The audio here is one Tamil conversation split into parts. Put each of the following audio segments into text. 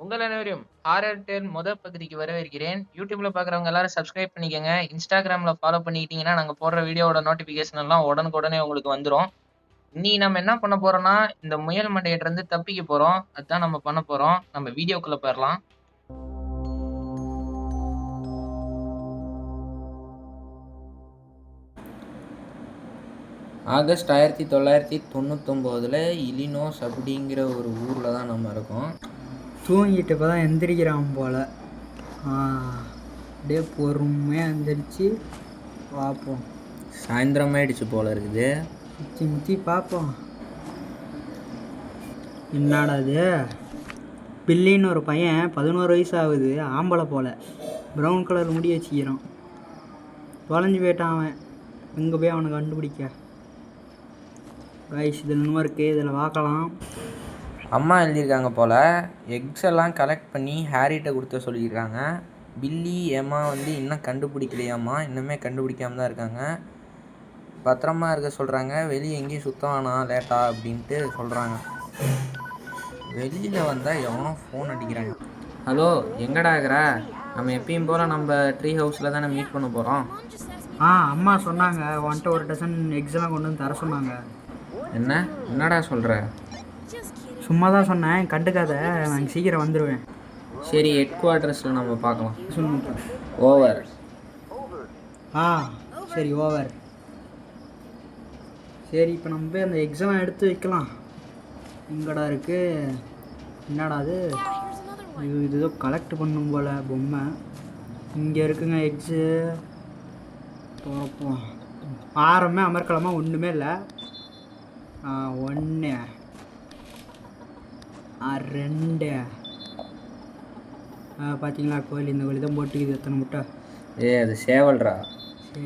உங்கள் அனைவரையும் ஹாரர் டேல் பகுதிக்கு வரவேற்கிறேன். யூடியூப்ல பாக்குறவங்க எல்லாரும் சப்ஸ்கிரைப் பண்ணிக்கங்க. இன்ஸ்டாகிராம்ல ஃபாலோ பண்ணிக்கிட்டீங்கன்னா நாங்க போடுற வீடியோவோட நோட்டிபிகேஷன் எல்லாம் உடனுக்குடனே உங்களுக்கு வந்துரும். இன்னி நம்ம என்ன பண்ண போறோம்னா இந்த முயல் மண்டையிட்ட இருந்து தப்பிக்க போறோம். அதுதான் நம்ம பண்ண போறோம். நம்ம வீடியோக்குள்ள போயிடலாம். ஆகஸ்ட் 1999 இலினோஸ் அப்படிங்கிற ஒரு ஊரில் தான் நம்ம இருக்கோம். தூங்கிட்டு இப்போ தான் எந்திரிக்கிறான் போல். அப்படியே பொறுமையாக எந்திரிச்சு பார்ப்போம். சாயந்தரமாயிடுச்சு போல் இருக்குது. முத்தி முத்தி பார்ப்போம். என்னடா அது? பில்லின்னு ஒரு பையன் 11 வயசு ஆகுது, ஆம்பளை போல். ப்ரௌன் கலர் முடி வச்சுக்கிறான். தொலைஞ்சு போயிட்டான் அவன். எங்கே போய் அவனை கண்டுபிடிக்க? கைஸ் இதில் இன்னும் இருக்குது, இதில் பார்க்கலாம். அம்மா எழுதியிருக்காங்க போல். எக்ஸ் எல்லாம் கலெக்ட் பண்ணி ஹாரிட்ட கொடுத்த சொல்லியிருக்காங்க. பில்லி ஏமா இன்னும் கண்டுபிடிக்கலையாம்மா, இன்னுமே கண்டுபிடிக்காம தான் இருக்காங்க. பத்திரமா இருக்க சொல்கிறாங்க. வெளியே எங்கேயும் சுத்தம் வேணாம் லேட்டா அப்படின்ட்டு சொல்கிறாங்க. வெளியில் வந்தால் எவனோ ஃபோன் அடிக்கிறாங்க. ஹலோ, எங்கடா இருக்கிற? நம்ம எப்பயும் போல் நம்ம ட்ரீ ஹவுஸில் தானே மீட் பண்ண போகிறோம். அம்மா சொன்னாங்க வந்துட்டு ஒரு டசன் எக்ஸ்லாம் கொண்டு வந்து தர சொன்னாங்க. என்னடா சொல்கிற? சும்மா தான் சொன்னேன், கண்டுக்காத. நான் சீக்கிரம் வந்துடுவேன். சரி, ஹெட் குவார்ட்டர்ஸில் நம்ம பார்க்கலாம். சொல்லுங்க. ஓவர். சரி, ஓவர். சரி, இப்போ நம்ம போய் அந்த எக்ஸாம் எடுத்து வைக்கலாம். எங்கடா இருக்குது? என்னடா அது? இது ஏதோ கலெக்ட் பண்ணும் போல் பொம்மை. இங்கே இருக்குங்க எக்ஸு. பார்ப்போம். ஆரம்பமே அமர்க்கலாமா? ஒன்றுமே இல்லை. 1 2 பார்த்தீங்களா? கோழி, இந்த கோழி தான் போட்டுக்குது. எத்தனை முட்டை? அது சேவல்ரா.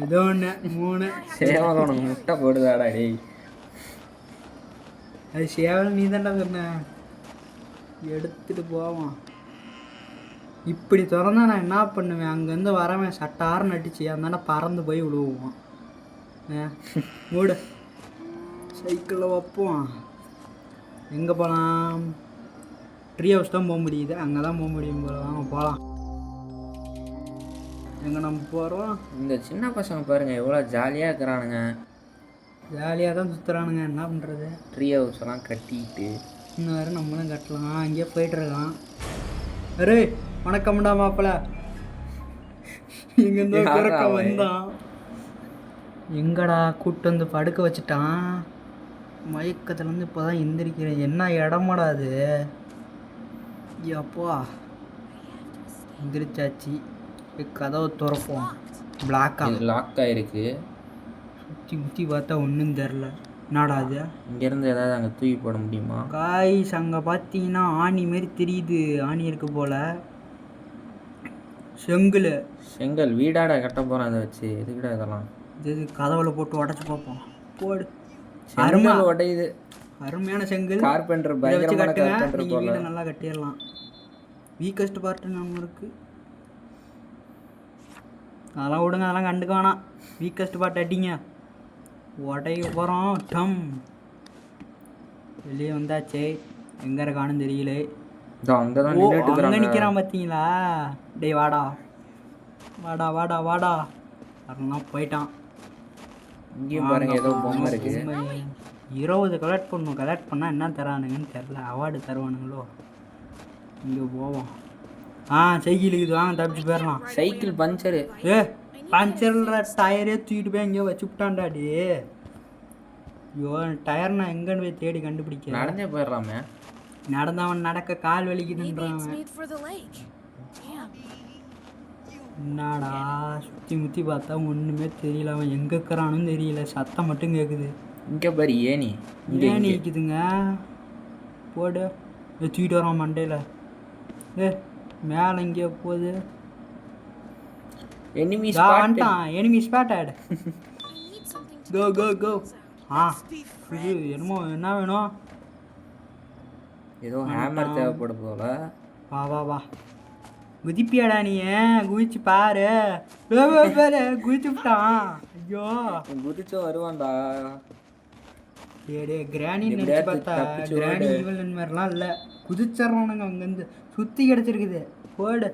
ஏதோ ஒன்று 3 சேவல் உனக்கு முட்டை போடுதாடா டேய். அது சேவல் நீ தான்டா சொன்ன. எடுத்துகிட்டு போவோம். இப்படி திறந்தா நான் என்ன பண்ணுவேன்? அங்கேருந்து வரவேன் சட்டாரம் நட்டிச்சு அந்தாண்ட பறந்து போய் விழுவோம். மூடு. சைக்கிளில் வைப்போம். எங்கே போகலாம்? ட்ரீ ஹவுஸ் தான் போக முடியுது. அங்கே தான் போக முடியும் போல. வாங்க போகலாம். எங்கே நம்ம போகிறோம்? இந்த சின்ன பசங்க பாருங்கள் எவ்வளோ ஜாலியாக இருக்கிறானுங்க. ஜாலியாக தான் சுற்றுறானுங்க. என்ன பண்ணுறது? ட்ரீ ஹவுஸ் எல்லாம் கட்டிட்டு இன்னும் வேறு நம்மளும் கட்டலாம். அங்கேயே போயிட்டுருக்கான். அரே வணக்கம்டா மாப்பிள்ள. எங்கேருந்தோ குறைக்க வந்தான். எங்கடா கூப்பிட்டு வந்து படுக்க வச்சுட்டான். மயக்கத்துலேருந்து இப்போ தான் எந்திரிக்கிறேன். என்ன இடமாடா அது? அப்பா எந்திரிச்சாச்சு. கதவை திறப்போம். லாக் ஆகிருக்கு. சுற்றி முற்றி பார்த்தா ஒன்றும் தெரில. என்னடா அது? இங்கேருந்து ஏதாவது அங்கே தூக்கி போட முடியுமா? காய்ஸ் அங்கே பார்த்தீங்கன்னா ஆணி மாரி தெரியுது. ஆணி இருக்கு போல். செங்கல் வீடாட கட்ட போகிறேன். அதை வச்சு எதுக்கிட்ட இதெல்லாம்? இது கதவுல போட்டு உடச்சி பார்ப்போம். போடு. அருமையாக உடையுது. அருமையான செங்கல். கார்பெண்டர் வச்சு கட்டுங்க. நீங்கள் வீடை நல்லா கட்டிடலாம். வீக்கஸ்ட் பார்ட்டு நம்ம இருக்குது. அதெல்லாம் விடுங்க, அதெல்லாம் கண்டுக்க வேணாம். வீக்கஸ்ட் பார்ட் அடிங்க. உடைக்க போகிறோம். டம். வெளியே வந்தாச்சே. எங்கே இருக்கானு தெரியல. அங்கே நிற்கிறான் பார்த்தீங்களா? டேய் வாடா வாடா வாடா வாடா. அதெல்லாம் போயிட்டான். இங்கேயும் பாருங்க ஏதோ பொம்மை இருக்குது. 20 கலெக்ட் பண்ணணும். கலெக்ட் பண்ணால் என்ன தரானுங்கன்னு தெரில. அவார்டு தருவானுங்களோ? இங்கே போவோம். சைக்கிள் இருக்குது. வாங்க தப்பிச்சு போயிடலாம். Cycle puncture. பஞ்சர்ல டயரே தூக்கிட்டு போய் எங்கேயோ வச்சு விட்டான்டாடி. ஐயோ, டயர் நான் எங்கன்னு போய் தேடி கண்டுபிடிக்க. நடந்தே போயிடலாமே. நடந்தவன் நடக்க கால் வலிக்குதுன்றான். என்னடா சுற்றி முற்றி பார்த்தா ஒன்றுமே தெரியல. அவன் எங்கே இருக்கிறான்னு தெரியல. சத்தம் மட்டும் கேட்குது. இங்கே பாரு ஏனி. ஏனி இருக்குதுங்க. போடு. தூக்கிட்டு வரான் மண்டையில். மேலே எங்கேயோ போகுது. Enemy spotted. Go go go. இது என்னமோ என்ன வேணும்? ஏதோ ஹேமர் தேவைப்பட போல. வா வா வா. குதிப்பியாடா நீ? குதிச்சு பாரு. குதிச்சு விட்டான். ஐயோ, குதிச்சும் வருவான்டா. டே கிராணி நினச்சி எப்படியாவது பார்த்தா தப்பிச்சு கிராணி ஓடு. ஈவல் மாதிரிலாம் இல்லை, குதிச்சிட்றானுங்க அங்கேருந்து, சுற்றி கிடச்சிருக்குது போடு.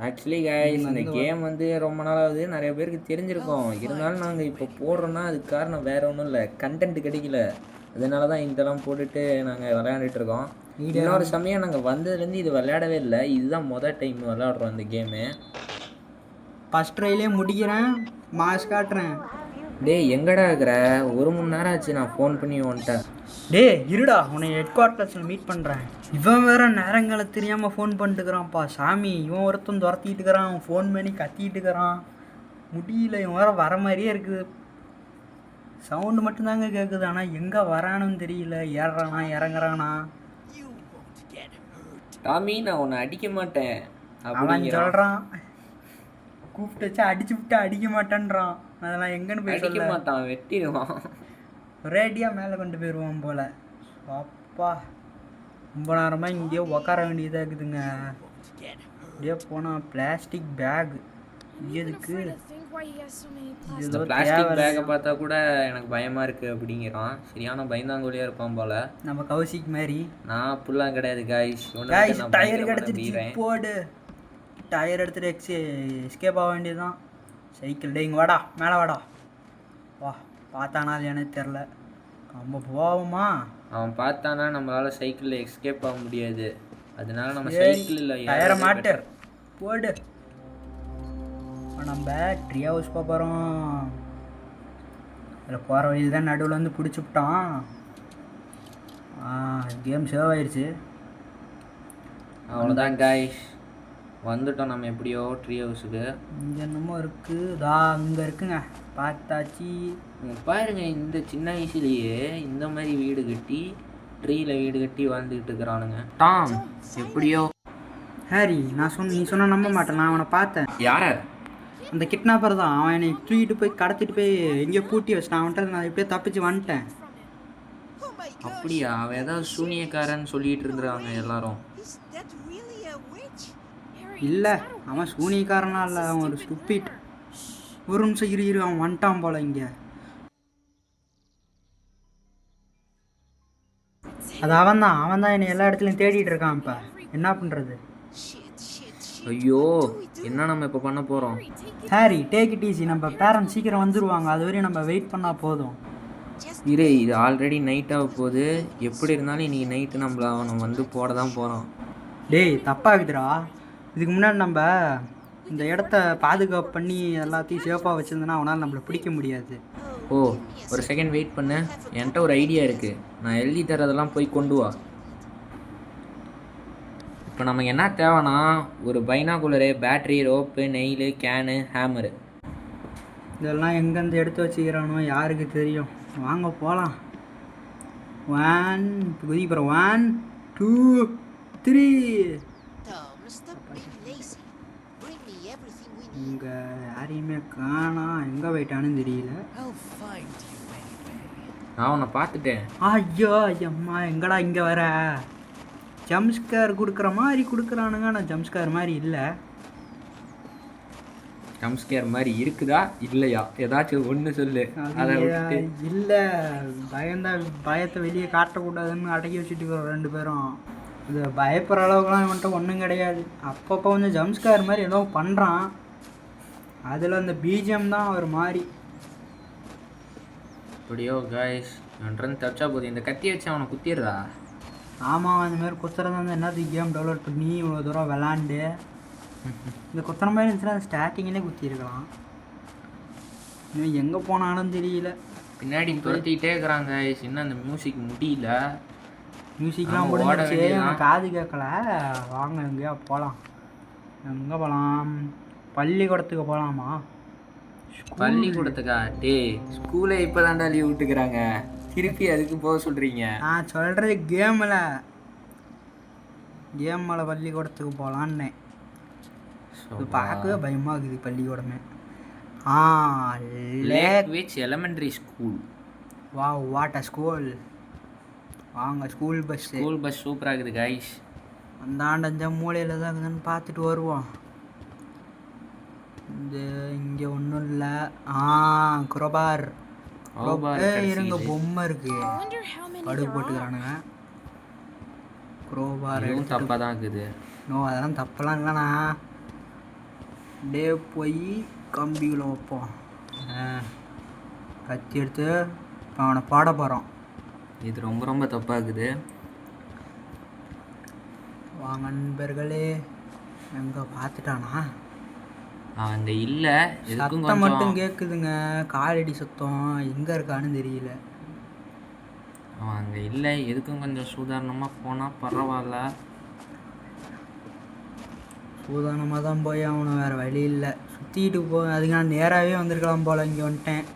ஆக்சுவலி கைஸ் இந்த கேம் வந்து ரொம்ப நாள் ஆகுது, நிறைய பேருக்கு தெரிஞ்சிருக்கும். இருந்தாலும் நாங்கள் இப்போ போடுறோன்னா அதுக்கு காரணம் வேறு ஒன்றும் இல்லை, கண்டென்ட் கிடைக்கல. அதனால தான் இதெல்லாம் போட்டுட்டு நாங்கள் விளையாண்டுட்டு இருக்கோம். இன்னொரு சமயம் நாங்கள் வந்ததுலேருந்து இது விளையாடவே இல்லை, இதுதான் மொதல் டைம் விளையாடுறோம் இந்த கேமு. ஃபஸ்ட் ட்ரைலே முடிக்கிறேன், மாஸ் காட்டுறேன். டேய் எங்கடா இருக்கிற? 1 மணி நேரம் ஆச்சு நான் ஃபோன் பண்ணி வந்துட்டேன். டே இருடா, உன்னை ஹெட் குவார்ட்டர்ஸில் மீட் பண்ணுறேன். இவன் வேற நேரங்களை தெரியாமல் ஃபோன் பண்ணிட்டுக்கிறான்ப்பா சாமி. இவன் ஒருத்தன் துரத்திட்டு இருக்கிறான், அவன் ஃபோன் பண்ணி கத்திட்டு இருக்கிறான். முடியல, இவன் வேற வர மாதிரியே இருக்குது. சவுண்டு மட்டும்தாங்க கேட்குது, ஆனால் எங்கே வரானுன்னு தெரியல. ஏறுறானா இறங்குறானா? டாமி நான் உன்னை அடிக்க மாட்டேன் அவன் சொல்கிறான், கூப்பிட்டு வச்சா அடிச்சு விட்டு அடிக்க மாட்டேன்றான். அதெல்லாம் எங்கன்னு போய் அடிக்க சொல்ல மாட்டான், வெட்டிடுவான். ரேடியாக மேலே கொண்டு போயிடுவான் போல். அப்பா ரொம்ப நேரமாக இங்கேயே உக்கார வேண்டியதாக இருக்குதுங்க. அப்படியே போனால் பிளாஸ்டிக் பேக் எதுக்கு? இந்த பிளாஸ்டிக் பேக்கை பார்த்தா கூட எனக்கு பயமா இருக்கு அப்படிங்கிறான். சரியான பயந்தாங்கோலியா இருப்பான் போல. நம்ம கௌசிக் மாதிரி. நான் அப்படிலாம் கிடையாது கைஸ். டயர் கிடச்சிருச்சு, போடு. டயர் எடுத்துகிட்டு எஸ்கேப் ஆக வேண்டியதுதான். சைக்கிள் டே இங்கே வாடா, மேலே வாடா. வா, பார்த்தானா அது எனக்கு தெரில. நம்ம போவோமா? அவன் பார்த்தானா நம்மளால சைக்கிளில் எஸ்கேப் ஆக முடியாது. அதனால நம்ம சைக்கிள் இல்லை, டயரை மாட்டு போடு. நம்ம ட்ரீ ஹவுஸ் போகிறோம். அதில் போகிற வழியில் தான் நடுவில் வந்து பிடிச்சி விட்டான். கேம் சேவ் ஆயிடுச்சு. அவ்வளோதான் கைஸ், வந்துட்டோம் நம்ம எப்படியோ ட்ரீ ஹவுஸுக்கு. இங்கே என்னமோ இருக்குது, தா அங்கே இருக்குங்க, பார்த்தாச்சு. பாருங்க, இந்த சின்ன வயசுலேயே இந்த மாதிரி வீடு கட்டி ட்ரீயில் வீடு கட்டி வாழ்ந்துக்கிட்டு இருக்கிறானுங்க. டாம் எப்படியோ. ஹாரி, நீ சொன்ன நம்ப மாட்டேன், நான் அவனை பார்த்தேன். யார? அந்த கிட்னாப்பர் தான். அவன் என்னை தூக்கிட்டு போய் கடத்திட்டு போய் எங்கேயோ பூட்டி வச்சிட்டான். அவன்கிட்ட நான் எப்படியோ தப்பிச்சு வந்துட்டேன். அப்படியா? அவன் ஏதாவது சூனியக்காரன்னு சொல்லிட்டு இருக்கிறாங்க எல்லாரும். இல்லை, அவன் சூனியக்காரனா இல்லை, அவன் ஒரு ஸ்டூபிட். ஒரு நிமிஷம் இரு, அவன் வந்துட்டான் போல இங்கே. அது அவன் தான் என்னை எல்லா இடத்துலையும் தேடிட்டு இருக்கான். இப்போ என்ன பண்ணுறது? ஐயோ, என்ன நம்ம இப்போ பண்ண போகிறோம்? Harry, take it easy. நம்ம பேரண்ட்ஸ் சீக்கிரம் வந்துடுவாங்க, அது வரையும் நம்ம வெயிட் பண்ணால் போதும். இது ஆல்ரெடி நைட் ஆக போகுது. எப்படி இருந்தாலும் இன்றைக்கி நைட்டு அவனை வந்து போட தான் போகிறோம். டேய் தப்பாகுதுடா. இதுக்கு முன்னாடி நம்ம இந்த இடத்த பாதுகாப்பு பண்ணி எல்லாத்தையும் சேஃபாக வச்சுருந்தோன்னா அவனால் நம்மளை பிடிக்க முடியாது. ஓ, ஒரு செகண்ட் வெயிட் பண்ணு, என்கிட்ட ஒரு ஐடியா இருக்குது. நான் எழுதி தரதெல்லாம் போய் கொண்டு வா. இப்போ நமக்கு என்ன தேவைன்னா ஒரு binocular, battery, rope, nail, can, hammer. இதெல்லாம் எங்கேருந்து எடுத்து வச்சுக்கிறானோ யாருக்கு தெரியும். வாங்க போகலாம். 1 குதிக்கிறோம். 1 2 3. இங்கே யாரையுமே காணா, எங்கே போயிட்டான்னு தெரியல. நான் உன்னை பார்த்துட்டேன். ஐயோ ஐயம்மா, எங்கடா இங்கே வர? ஜம்ஸ்கேர் கொடுக்குற மாதிரி கொடுக்குறானுங்க, ஆனால் ஜம்ஸ்கேர் மாதிரி இல்லை. ஜம்ஸ்கேர் மாதிரி இருக்குதா இல்லையா? ஏதாச்சும் ஒன்று சொல்லு. அதை விட்டு இல்லை, பயத்தை வெளியே காட்டக்கூடாதுன்னு அடக்கி வச்சுட்டு இருக்கிறோம் 2 பேரும். இது பயப்படுற அளவுக்குலாம் இவன்ட்ட ஒன்றும் கிடையாது. அப்பப்போ வந்து ஜம்ஸ்கேர் மாதிரி ஏதோ பண்ணுறான். அதில் அந்த பிஜிஎம் தான் ஒரு மாதிரி. இப்படியோ கைஸ், என்ட்ரன் தப்பிச்சா போதும். இந்த கத்தி வச்சு அவனை குத்திடுறா. ஆமாம், அந்த மாதிரி குத்துறது வந்து என்னது கேம் டெவலப் பண்ணி இவ்வளோ தூரம் விளாண்டு இந்த குத்துற மாதிரி இருந்துச்சுன்னா ஸ்டார்டிங்கிலே குத்திருக்கலாம். இன்னும் எங்கே போனாலும் தெரியல. பின்னாடி துரத்திக்கிட்டே இருக்கிறாங்க. இன்னும் அந்த மியூசிக் முடியல. மியூசிக்லாம் போடுச்சு, காது கேட்கல. வாங்க எங்கேயா போகலாம். எங்கே போகலாம்? பள்ளிக்கூடத்துக்கு போகலாமா? பள்ளிக்கூடத்துக்கா? டேய், ஸ்கூலே இப்போ தாண்டா லீவ் விட்டுக்கிறாங்க, திருப்பி அதுக்கு போக சொல்கிறீங்க? நான் சொல்கிறது கேமில் பள்ளிக்கூடத்துக்கு போகலான்னு. இது பார்க்கவே பயமாக இருக்குது பள்ளிக்கூடமே. Lake which elementary school. வா, வாட் அ ஸ்கூல். வாங்க, ஸ்கூல் பஸ் சூப்பராக இருக்குது கைஸ். அந்த ஆண்டஞ்ச மூலையில் தான் இருக்குதுன்னு பார்த்துட்டு வருவோம். இங்கே ஒன்றும் இல்லை. குரோபார் இருங்க பொம்மை இருக்கு படுகு போட்டுக்கிறானுங்க. குரோபார் இதுவும் தப்பாக தான் இருக்குது. நோ அதெல்லாம் தப்பெல்லாம் இல்லைண்ணா. டே போய் கம்பிகளை வைப்போம். கத்தி எடுத்து அவனை பாட போகிறோம். இது ரொம்ப ரொம்ப தப்பாக இருக்குது. வாங்க நண்பர்களே. எங்கே பார்த்துட்டானா? அங்கே இல்லை. சத்தம் மட்டும் கேட்குதுங்க. காலடி சத்தம் எங்கே இருக்கான்னு தெரியல. அவன் அங்கே இல்லை. எதுக்கும் கொஞ்சம் சூதாரணமாக போனால் பரவாயில்ல. சூதானமாக தான் போய் அவனை வேறு வழி இல்லை. சுற்றிக்கிட்டு அதுக்கு நான் நேராகவே வந்திருக்கலாம் போல். இங்கே வந்துட்டேன்.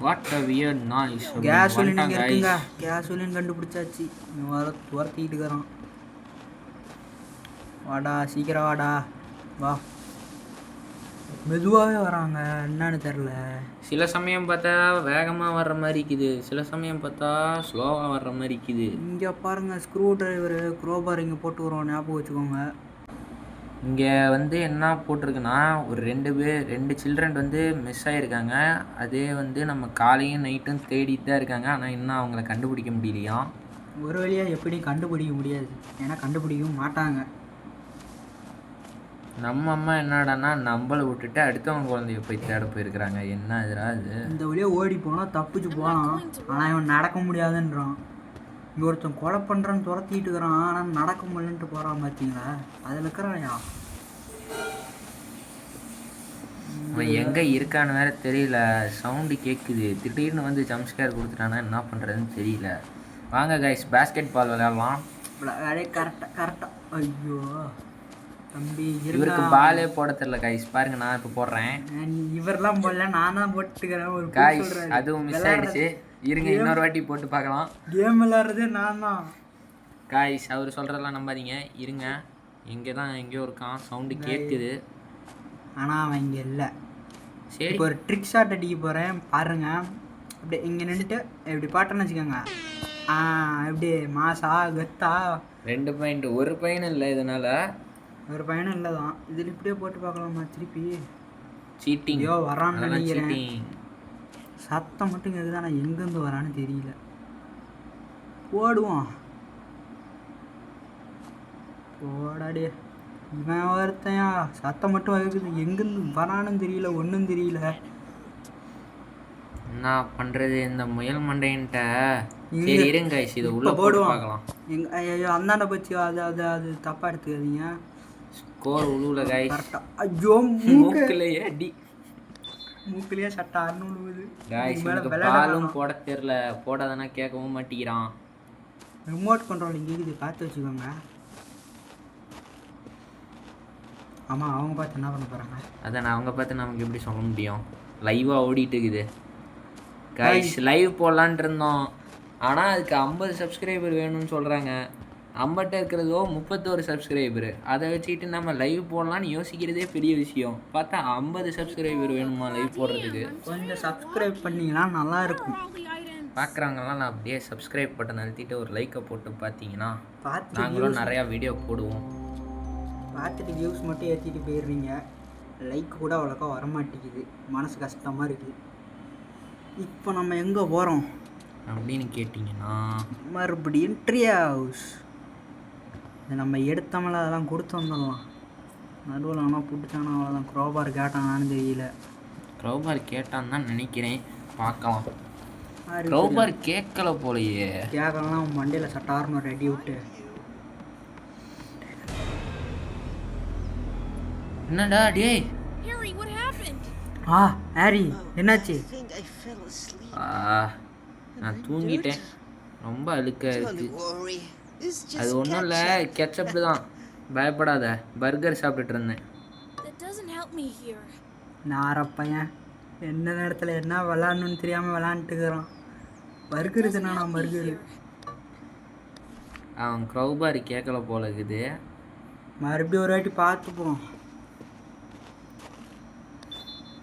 What a weird noise. Gasoline இங்கே இருக்குங்க. கேசோலின் கண்டுபிடிச்சாச்சு. இவன் வர துரத்திக்கிட்டு இருக்கிறான். வாடா சீக்கிரம் வாடா. வா. மெதுவாகவே வராங்க. என்னன்னு தெரில. சில சமயம் பார்த்தா வேகமாக வர்ற மாதிரி இருக்குது, சில சமயம் பார்த்தா ஸ்லோவாக வர்ற மாதிரி இருக்குது. இங்கே பாருங்கள் ஸ்க்ரூ டிரைவரு குரோபார் இங்கே போட்டுக்கிறோம். ஞாபகம் வச்சுக்கோங்க. இங்கே வந்து என்ன போட்டிருக்குன்னா ஒரு 2 சில்ட்ரன் வந்து மிஸ் ஆகிருக்காங்க. அதே வந்து நம்ம காலையும் நைட்டும் தேடிட்டு தான் இருக்காங்க. ஆனால் இன்னும் அவங்கள கண்டுபிடிக்க முடியலையா. ஒரு வழியாக எப்படி கண்டுபிடிக்க முடியாது, ஏன்னா கண்டுபிடிக்கவும் மாட்டாங்க. நம்ம அம்மா என்னடான்னா நம்மளை விட்டுட்டு அடுத்தவங்க குழந்தைய போய் தேட போயிருக்கிறாங்க. என்ன இது? இந்த வழியாக ஓடி போனால் தப்பிச்சு போகலாம். ஆனால் இவன் நடக்க முடியாதுன்றான். இங்கே ஒருத்தன் கொலை பண்ணுறான்னு துரத்திட்டு இருக்கிறான். ஆனால் நடக்க முடியலன்ட்டு போகிறான். பார்த்தீங்களா? அதில் இருக்கிறான்யா. அவன் எங்கே இருக்கான்னு வேற தெரியல. சவுண்டு கேட்குது. திடீர்னு வந்து ஜம்ப்ஸ்கேர் கொடுத்துட்டானா என்ன பண்ணுறதுன்னு தெரியல. வாங்க கைஸ் பேஸ்கெட் பால் விளையாடலாம். கரெக்டாக. ஐயோ தம்பி இவருக்கு பாலே போட தெரியல கைஸ். பாருங்க நான் இப்போ போடுறேன். இவரெல்லாம் போடல, நான் தான் போட்டுக்கிறேன். ஒரு கைஸ் அதுவும் மிஸ் ஆயிடுச்சு. இருங்க இன்னொரு வாட்டி போட்டு பார்க்கலாம். கேம் விளையாடுறதே நான் தான். கைஸ் அவர் சொல்கிறதெல்லாம் நம்பாதீங்க. இருங்க இங்கே தான் எங்கேயோ இருக்கான். சவுண்டு கேட்குது. ஆனால் அவன் இங்கே இல்லை. சரி இப்போ ஒரு ட்ரிக் ஷாட் அடிக்க போகிறேன் பாருங்க. அப்படி இங்கே நின்றுட்டு இப்படி பாட்டேன்னு வச்சுக்கோங்க. எப்படி மாசா கத்தா. 2 பாயிண்ட். ஒரு பையனும் இல்லை இதனால. ஒரு பையனும் இல்லை தான். இதில் இப்படியே போட்டு பார்க்கலாமா திருப்பி? சீட்டிங். ஐயோ வரான்னு நினைக்கிறேன். சத்தம் மட்டும் கேட்குது, ஆனால் எங்கேருந்து வரான்னு தெரியல. ஓடுவான். ஓடாடே. இவன் ஒருத்தையா சத்தம் மட்டும் கேட்குது, எங்கேருந்து வரான்னு தெரியல, ஒன்றும் தெரியல. என்ன பண்ணுறது இந்த முயல் மண்டைன்ட்ட? சரி இருங்க கைஸ் இதை உள்ள போட்டு பார்க்கலாம். ஐயோ அந்தாண்ட போச்சு. அது தப்பாக எடுத்துக்காதீங்க. ஸ்கோர் உழுவுல கைஸ். கரெக்டாக. ஐயோ மூக்கிலேயே அடி. மூக்கிலேயே சட்டை அறுநூறு உழுவுது கைஸ். பாலும் போட தெரியல. போடாதனா கேட்கவும் மாட்டேங்கிறான். ரிமோட் கண்ட்ரோல் இங்கே இருக்குது, பார்த்து வச்சுக்கோங்க. ஆமாம் அவங்க பார்த்து என்ன பண்ண போகிறாங்க? அதான் அவங்க பார்த்து நமக்கு எப்படி சொல்ல முடியும்? லைவாக ஓடிட்டு இருக்குது கைஸ். லைவ் போடலான்ட்டு இருந்தோம். ஆனால் அதுக்கு 50 சப்ஸ்கிரைபர் வேணும்னு சொல்கிறாங்க. நம்மகிட்ட இருக்கிறதோ 31 சப்ஸ்கிரைபரு. அதை வச்சுக்கிட்டு நம்ம லைவ் போடலான்னு யோசிக்கிறதே பெரிய விஷயம். பார்த்தா 50 சப்ஸ்கிரைபர் வேணுமா லைவ் போடுறதுக்கு? கொஞ்சம் சப்ஸ்கிரைப் பண்ணிங்கன்னா நல்லாயிருக்கும். பார்க்குறவங்கலாம் நான் அப்படியே சப்ஸ்கிரைப் பட்டன் அழுத்திட்டு ஒரு லைக்கை போட்டு பார்த்தீங்கன்னா நாங்களும் நிறையா வீடியோ போடுவோம். பார்த்துட்டு வியூஸ் மட்டும் ஏற்றிட்டு போயிடுறீங்க. லைக் கூட அவ்வளோக்கா வரமாட்டேங்குது. மனசு கஷ்டமாக இருக்குது. இப்போ நம்ம எங்கே போகிறோம் அப்படின்னு கேட்டிங்கன்னா மறுபடியும் ட்ரீ ஹவுஸ். இது நம்ம எடுத்தோம்ல அதெல்லாம் கொடுத்து வந்துடலாம். நடுவில் ஆனால் பிடிச்சானா அவ்வளோதான். குரோபார் கேட்டானான்னு தெரியல. குரோபார் கேட்டான்னு தான் நினைக்கிறேன். பார்க்கலாம். குரோபார் கேட்கல போலையே. கேட்கலாம். மண்டையில் சட்டார்னு ஒரு அடி விட்டு. என்னடா டேய்? ஹாரி என்னாச்சு? நான் தூங்கிட்டேன். ரொம்ப அழுக்காக இருக்கு. அது ஒன்றும் இல்லை, கெச்சப்பு தான். பயப்படாத. பர்கர் சாப்பிட்டுட்டு இருந்தேன். நாரப்பையன் எந்த நேரத்தில் என்ன விளாட்ணுன்னு தெரியாமல் விளாண்டுக்கிறான். பர்கர் இதுனா நான் பர்கரு. அவன் க்ரௌபார் கேட்கல போல இருக்குது. மறுபடியும் ஒரு வாட்டி பார்த்துப்போம்.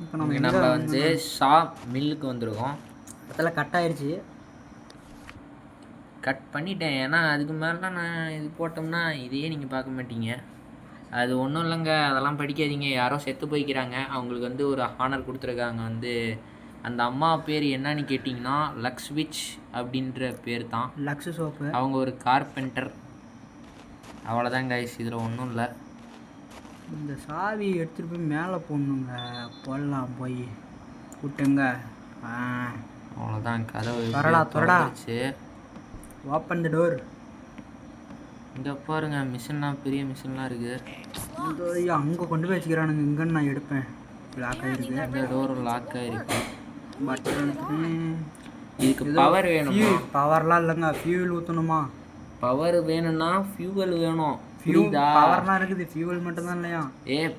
இப்போ நம்ம வந்து ஷாப் மில்லுக்கு வந்திருக்கோம். அதெல்லாம் கட் ஆயிடுச்சு. கட் பண்ணிட்டேன். ஏன்னா அதுக்கு மேலே நான் இது போட்டோம்னா இதையே நீங்கள் பார்க்க மாட்டீங்க. அது ஒன்றும் இல்லைங்க, அதெல்லாம் படிக்காதீங்க. யாரோ செத்து போய்க்கிறாங்க, அவங்களுக்கு வந்து ஒரு ஹானர் கொடுத்துருக்காங்க. வந்து அந்த அம்மா பேர் என்னன்னு கேட்டிங்கன்னா லக்ஸ்விச் அப்படின்ற பேர் தான். Lux soap. அவங்க ஒரு கார்பெண்டர். அவ்வளோதான் கைஸ், இதில் ஒன்றும் இல்லை. இந்த சாவி எடுத்துகிட்டு போய் மேலே போடணுங்க. போடலாம் போய் விட்டுங்க. அவ்வளோதான், கதவு திறந்துருச்சு. Open the door. இங்கே பாருங்க, மிஷின்லாம் பெரிய மிஷின்லாம் இருக்குது. அங்கே கொண்டு போய் வச்சுக்கிறானுங்க. இங்கன்னு நான் எடுப்பேன். லாக் ஆகிருக்கு. இந்த டோர் லாக் ஆகிருக்கு. பட்டன் இதுக்கு பவர் வேணும். பவர்லாம் இல்லைங்க, ஃபியூல் ஊற்றணுமா? பவர் வேணும்னா ஃபியூவல் வேணும். பவர்லாம் இருக்குது, ஃபியூவல் மட்டும் தான் இல்லையா?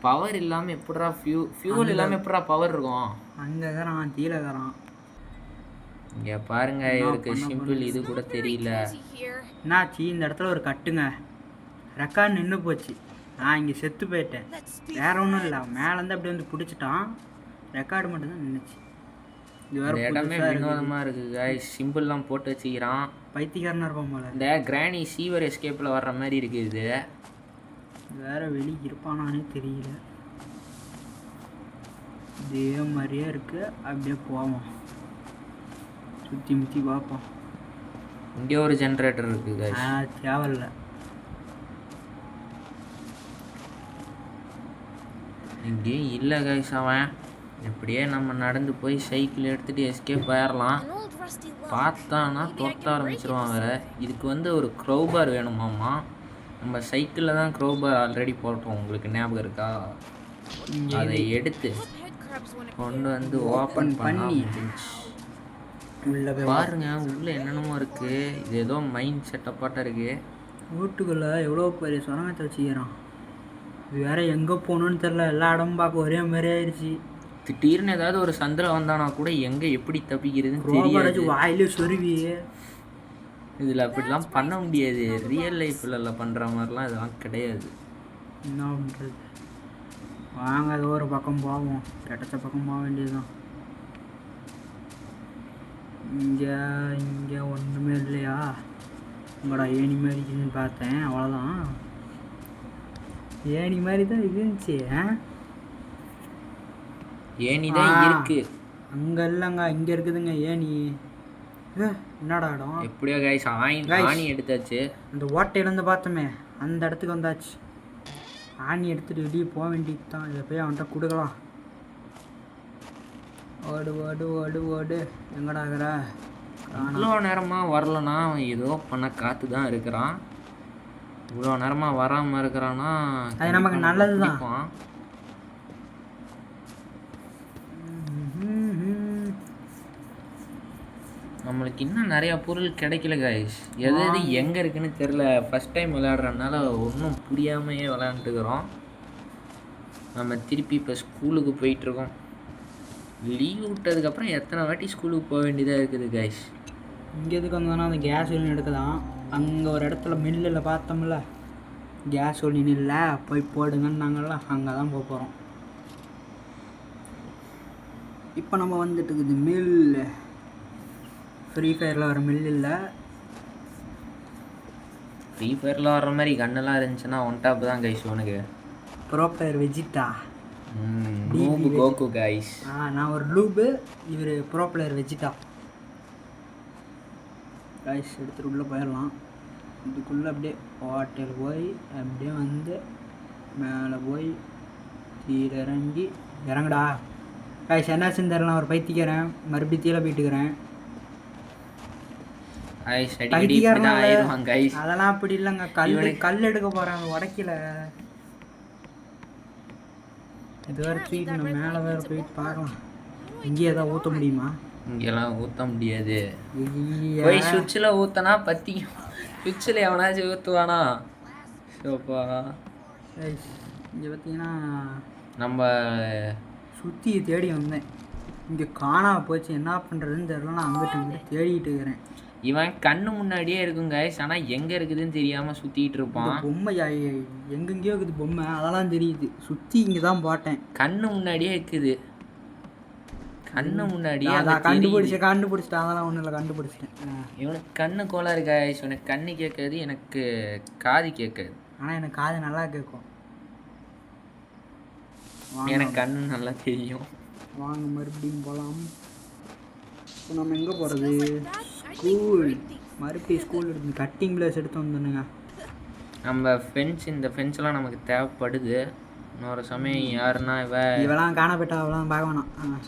பவர் இல்லாமல் எப்படிடா ஃபியூவல் இல்லாமல் எப்படிடா பவர் இருக்கும்? அங்கே இருக்கிறான், கீழே இருக்கிறான். இங்கே பாருங்க, இவருக்கு சிம்பிள் இது கூட தெரியல. என்னாச்சு? இந்த இடத்துல ஒரு கட்டுங்க. ரெக்கார்ட் நின்று போச்சு. நான் இங்கே செத்து போயிட்டேன். வேற ஒன்றும் இல்லை, மேலேருந்து அப்படியே வந்து பிடிச்சிட்டான். ரெக்கார்டு மட்டும்தான் நின்றுச்சு. இது வேற இடமே வினோதமாக இருக்குது கைஸ். சிம்பிள்லாம் போட்டு வச்சுக்கிறான். பைத்தியக்காரனா இருப்பான் போல. இந்த கிராணி சீவர் எஸ்கேப்பில் வர்ற மாதிரி இருக்குது. இது வேற வெளியே இருப்பானானே தெரியல. இதே மாதிரியே இருக்கு. அப்படியே போவோம், சுற்றி முற்றி பார்ப்போம். இங்கே ஒரு ஜென்ரேட்டர் இருக்குது கைஸ். தேவையில்ல. இங்கேயும் இல்லை கைஸ். அவன் எப்படியே நம்ம நடந்து போய் சைக்கிள் எடுத்துகிட்டு எஸ்கேப் ஆயிடலாம். பார்த்தானா தொட்ட ஆரம்பிச்சிருவான் வேறு. இதுக்கு வந்து ஒரு க்ரௌபார் வேணுமாம்மா. நம்ம சைக்கிளில் தான் க்ரௌபார் ஆல்ரெடி போட்டோம், உங்களுக்கு ஞாபகம் இருக்கா? அதை எடுத்து கொண்டு வந்து ஓப்பன் பண்ணி பாருங்க, உள்ளே என்னென்னமோ இருக்குது. இது ஏதோ மைண்ட் செட்டப்பாட்டாக இருக்குது. வீட்டுக்குள்ளே எவ்வளோ பெரிய சுரங்கத்தை வச்சுக்கிறான். இது வேற எங்கே போகணுன்னு தெரில. எல்லா இடமும் பார்க்க ஒரே மாதிரி ஆயிடுச்சு. திடீர்னு ஏதாவது ஒரு சந்தில் வந்தானா கூட எங்கே எப்படி தப்பிக்கிறதுன்னு தெரியாது. வாயிலே சொருவி. இதில் அப்படிலாம் பண்ண முடியாது. ரியல் லைஃப்பில் பண்ணுற மாதிரிலாம் இதெல்லாம் கிடையாது. என்ன பண்ணுறது? வாங்க, ஏதோ ஒரு பக்கம் போவோம். கிடைச்ச பக்கம் போக வேண்டியதுதான். இங்கே ஒன்றுமே இல்லையா? உங்களோட ஏணி மாதிரி இருக்குன்னு பார்த்தேன், அவ்வளோதான். ஏணி மாதிரி தான் இருந்துச்சு. ஏணி தான் இருக்கு. அங்கே இல்லைங்க, இங்கே இருக்குதுங்க ஏணி. என்னடா இடம்? எப்படியோ கைஸ் ஆணி எடுத்தாச்சு. அந்த ஓட்டையிலேருந்து பார்த்தோமே அந்த இடத்துக்கு வந்தாச்சு. ஆணி எடுத்துகிட்டு வெளியே போக வேண்டியது தான். இதை போய் அவன்கிட்ட கொடுக்கலாம். ஓடு ஓடு ஓடு ஓடு. எங்கடா இருக்கிற? இவ்வளோ நேரமாக வரலன்னா அவன் ஏதோ பண்ண காத்து தான் இருக்கிறான். இவ்வளோ நேரமாக வராமல் இருக்கிறான்னா அது நமக்கு நல்லது தான். நம்மளுக்கு இன்னும் நிறையா பொருள் கிடைக்கல கைஸ். எது எது எங்கே இருக்குன்னு தெரில. ஃபஸ்ட் டைம் விளையாடுறதுனால ஒன்றும் புரியாமையே விளையாண்டுக்கிறோம். நம்ம திருப்பி இப்போ ஸ்கூலுக்கு போயிட்டுருக்கோம். லீவ் விட்டதுக்கப்புறம் எத்தனை வாட்டி ஸ்கூலுக்கு போக வேண்டியதாக இருக்குது கைஸ். இங்கே எதுக்கு வந்தோன்னா அந்த கேஸ் ஒலின் எடுக்கலாம். அங்கே ஒரு இடத்துல மில்லில் பார்த்தோம்ல, கேஸ் ஒலின் இல்லை போய் போடுங்கன்னு நாங்கள்ல அங்கே தான் போக போகிறோம். இப்போ நம்ம வந்துட்டு இருக்குது மில். ஃப்ரீ ஃபயரில் வர மில் இல்லை. ஃப்ரீ ஃபயரில் வர்ற மாதிரி கண்ணெல்லாம் இருந்துச்சுன்னா ஒன் டாப் தான் கைஸ். உனக்கு bro player Vegeta, Coco guys. நான் ஒரு லூபு, இவர் ப்ரோ பிளேயர் வெஜிட்டா கைஸ். எடுத்துகிட்டு உள்ளே போயிடலாம். இதுக்குள்ளே அப்படியே ஹோட்டல் போய் அப்படியே வந்து மேலே போய் கீழே இறங்கி இறங்கடா கைஸ். என்னாச்சுன்னு தெரியலாம், ஒரு பைத்திக்கிறேன். மறுபடியும் கீழே போயிட்டுக்கிறேன். அதெல்லாம் அப்படி இல்லைங்க. கல் எடுக்க போகிறாங்க உடைக்கல. இது வேறு தூக்கிட்டு மேலே வேறு போயிட்டு பார்க்கலாம். இங்கேயே ஏதாவது ஊற்ற முடியுமா? இங்கெல்லாம் ஊற்ற முடியாது. போய் சுவிட்சில் ஊற்றினா பற்றிக்கும். சுவிட்சில் எவனாச்சும் ஊற்றுவானா? சோப்பா இங்கே பார்த்தீங்கன்னா நம்ம சுற்றி தேடி வந்தேன். இங்கே காணாம போச்சு. என்ன பண்ணுறதுன்னு தெரியல. நான் அங்கிட்ட இங்கிட்ட தேடிட்டு இருக்கிறேன். இவன் கண்ணு முன்னாடியே இருக்கும் கைஸ், ஆனால் எங்கே இருக்குதுன்னு தெரியாமல் சுற்றிட்டு இருப்பான். பொம்மை எங்கெங்கேயோ இருக்குது பொம்மை, அதெல்லாம் தெரியுது. சுற்றி இங்கே தான் போட்டேன். கண்ணு முன்னாடியே இருக்குது. கண்ணு முன்னாடியே கண்டுபிடிச்சிட்டேன். அதெல்லாம் ஒன்றும் இல்லை, கண்டுபிடிச்சிட்டேன். இவனுக்கு கண்ணு கோளாறு கைஸ். உனக்கு கண்ணு கேட்காது, எனக்கு காது கேட்காது. ஆனால் எனக்கு காது நல்லா கேட்கும். எனக்கு கண்ணு நல்லா தெரியும். வாங்க மறுபடியும் போகலாம். இப்போ நம்ம எங்கே போகிறது? ஸ்கூல். மறுபடியும் ஸ்கூல் எடுத்து கட்டிங் பிளேஸ் எடுத்து வந்துடுங்க. நம்ம இந்த ஃபென்ஸ்லாம் நமக்கு தேவைப்படுது. இன்னொரு சமயம் யாருன்னா இவெல்லாம் காணப்பட்டா அவ்வளோதான் பார்க்க வேணாம்.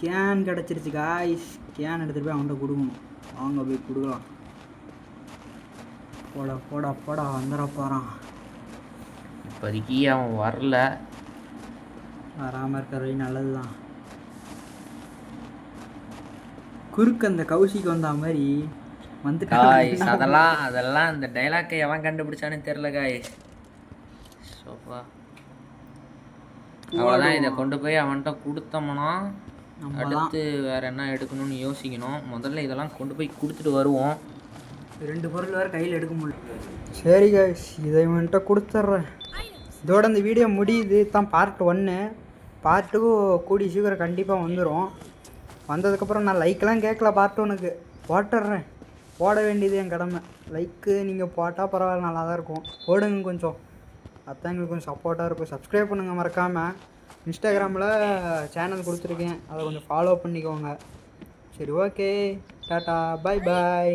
கேன் கிடச்சிருச்சு காய்ஸ். கேன் எடுத்துகிட்டு போய் அவன்கிட்ட கொடுக்கணும். அவங்க போய் கொடுக்கலாம். போடா போடா போடா வந்துட போகிறான். இப்போதைக்கு அவன் வரல. வராமல் இருக்கிறது நல்லது தான். குறுக்கு அந்த கௌஷிக்கு வந்த மாதிரி காய்ஸ் அதெல்லாம் இந்த டைலாக்கை எவன் கண்டுபிடிச்சான்னு தெரில காய்ஸ். சோப்பா அவ்வளோதான். இதை கொண்டு போய் அவன்கிட்ட கொடுத்தோம்னா அடுத்து வேறு என்ன எடுக்கணும்னு யோசிக்கணும். முதல்ல இதெல்லாம் கொண்டு போய் கொடுத்துட்டு வருவோம். 2 பொருள் வேறு கையில் எடுக்க முடியல. சரி காய்ஸ், இதை இவன்கிட்ட கொடுத்துட்றேன். இதோட இந்த வீடியோ முடியுது. தான் பார்ட் 1. பார்ட் 2 கூடி சீக்கிரம் கண்டிப்பாக வந்துடும். வந்ததுக்கப்புறம் நான் லைக்கெலாம் கேட்கல. பார்ட் 1க்கு போட்டுடுறேன். போட வேண்டியது என் கடமை. லைக்கு நீங்கள் போட்டால் பரவாயில்ல, நல்லா தான் இருக்கும். போடுங்க கொஞ்சம். அதுதான் எங்களுக்கு கொஞ்சம் சப்போர்ட்டாக இருக்கும். சப்ஸ்கிரைப் பண்ணுங்கள் மறக்காமல். இன்ஸ்டாகிராமில் சேனல் கொடுத்துருக்கேன், அதை கொஞ்சம் ஃபாலோ பண்ணிக்கோங்க. சரி, ஓகே, டாட்டா, பாய் பாய்.